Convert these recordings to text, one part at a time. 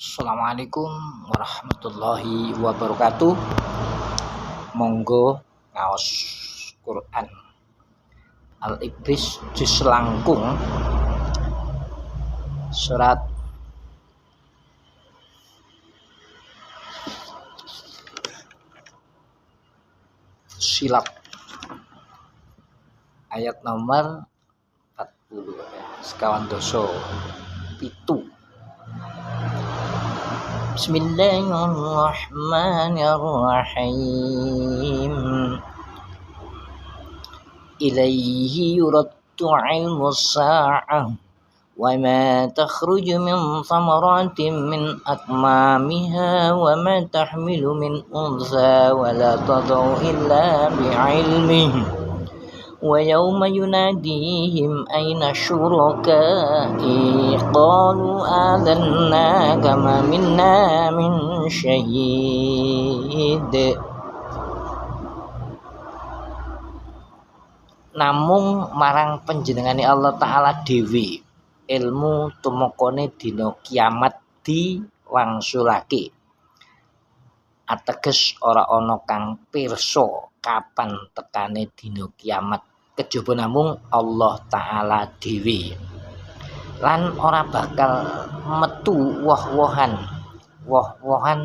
Assalamualaikum warahmatullahi wabarakatuh. Monggo ngaos Quran Al-Ibris juz langkung surat Silap ayat nomor 40 sekawan doso pitu. Bismillahirrahmanirrahim. Ilaihi yuraddu ilmus sa'ah wa ma takhruju min thamaratin min akmamiha wa ma tahmilu min unsa wa la tad'u illa bi'ilmihi wa yawma yunadihim ayna syuraka'i qalu adanna kama minna min syahid. Namung marang panjenengane Allah Ta'ala dhewe ilmu tumekane dina kiamat diwangsulake. Ateges ora ana kang pirsa kapan tekane dina kiamat kejaba namung Allah Ta'ala dhewe. Lan ora bakal metu woh-wohan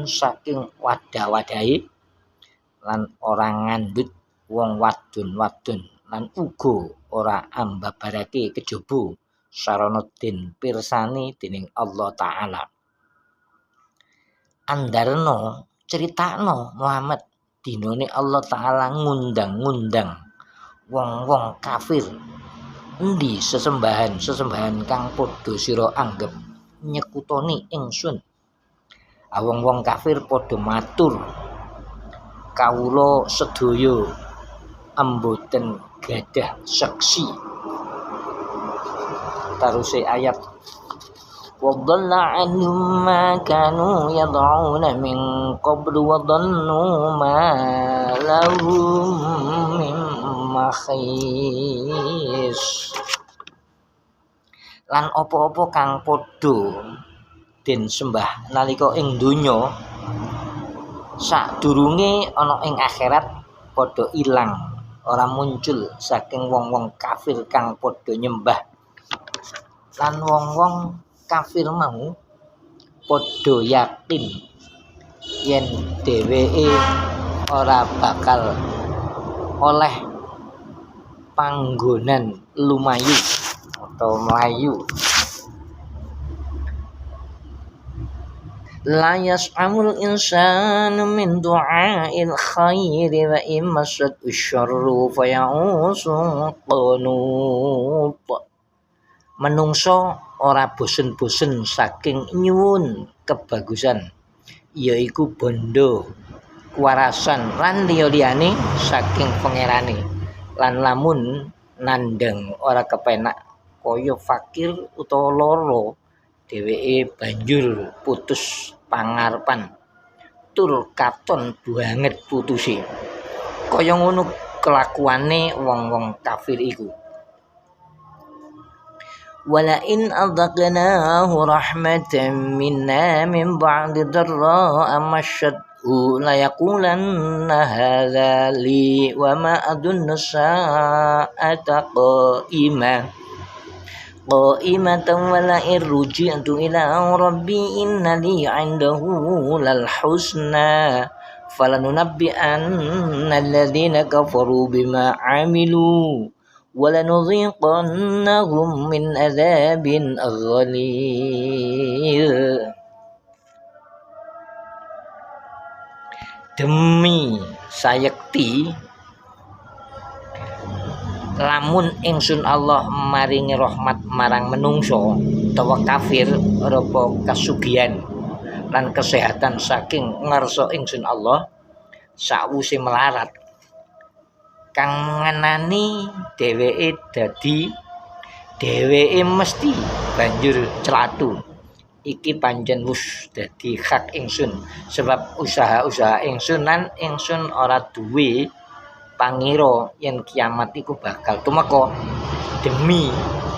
saking wadah-wadahe lan ora ngandhut wong wadon-wadon lan uga ora ambabarake kejaba sarana den pirsani dening Allah Ta'ala. Andarno critakno Muhammad dinane Allah Ta'ala ngundang-ngundang wong-wong kafir. Endi sesembahan kang padha sira anggep nyekutoni ingsun? Wong-wong kafir padha matur, kawula sedaya amboten gadah seksi. Taruse ayat wadalla anhum ma kanu yad'una min qablu wa dhannu ma lahum min makhis. Lan apa-apa kang padha den sembah nalika ing donya sadurunge ana ing akhirat padha ilang, ora muncul saking wong-wong kafir kang padha nyembah. Lan wong-wong kafir mau padha yakin yen dheweke ora bakal oleh panggonan lumayu atau melayu. La yas'amul insanu min du'ail khairi wa immasat syarru fa ya'usun qanut. Menungso ora bosen-bosen saking nyuwun kebagusan, yaiku bondo, kuwarasan lan liya-liyane saking pangerane. Lan lamun nandang ora kepenak kaya fakir utawa lara, dheweke banjur putus pangarepan tur katon banget putuse. Kaya ngono kelakuane wong-wong kafir iku. Wala in adzaqnahu rahmatan minna min ba'di dharra amasyathu la yaqulanna hadza li wa ma adunnu sa'ata qa'imatan wa la irji'tu ila rabbi inna li 'indahu lal husna falanunabbi'anna alladhina kafaru bima 'amilu walanudhiqannahum min adzabin ghalidh. Demi sayekti lamun ingsun Allah maringi rahmat marang menungso utawa kafir rupa kasugihan lan kesehatan saking ngarsa ingsun Allah sawise melarat kang ngenani dheweke mesti banjur celatu. Iki pancen wis dadi hak ingsun sebab usaha-usaha ingsun lan ingsun ora duwe pangira yen kiamat iku bakal tumeka. Demi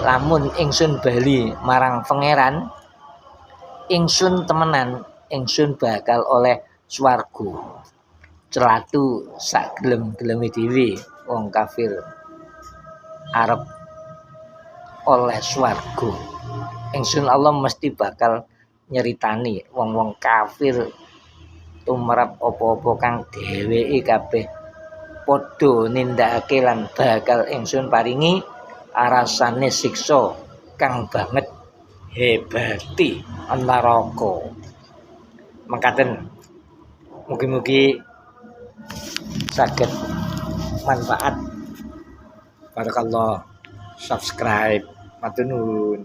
lamun ingsun bali marang pangeran ingsun temenan ingsun bakal oleh swarga. Celatu sak gelem-geleme dhewe wong kafir arep oleh swarga. Ingsun Allah mesti bakal nyeritani wong-wong kafir tumrap apa-apa kang dheweke kabeh padha nindakake lan bakal ingsun paringi arasane siksa kang banget hebati neraka. Mekaten mugi-mugi saged manfaat. Barakallah. Subscribe. Matur nuwun.